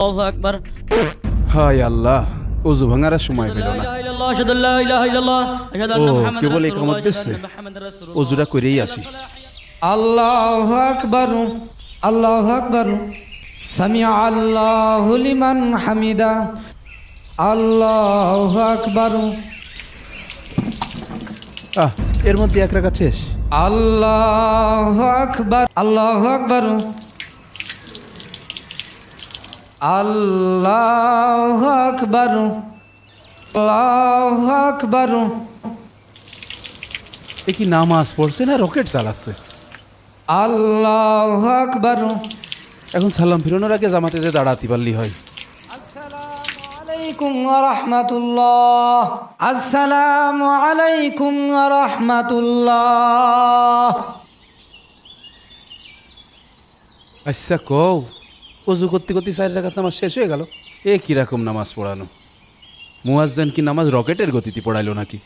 আল্লাহু আকবার। হায় আল্লাহ, অজু ভাঙার আর সময় পেল না। ও কেবল এই কামত দিচ্ছে, অজুটা করেই আসি। আল্লাহু আকবার, আল্লাহু আকবার। সামিআ আল্লাহু লিমান হামিদা, আল্লাহু আকবার। এর মধ্যে এক রাকাত শেষ। আল্লাহু আকবার, আল্লাহু আকবার, আল্লাহু আকবার, আল্লাহু আকবার। এ কি নামাজ পড়ছে না রকেট চালাচ্ছে? আল্লাহু আকবার। এখন সালাম ফিরানোর আগে জামাতে যে দাঁড়াতে পারলি হয়। আসসালামু আলাইকুম ওয়া রাহমাতুল্লাহ, আসসালামু আলাইকুম ওয়া রাহমাতুল্লাহ। আচ্ছা কও, অজু করতে করতে 4 রাকাত নামাজ শেষ হয়ে গেল? এ কিরকম নামাজ পড়ানো? মুয়াজ্জিন কি নামাজ রকেটের গতিতে পড়াইলো নাকি?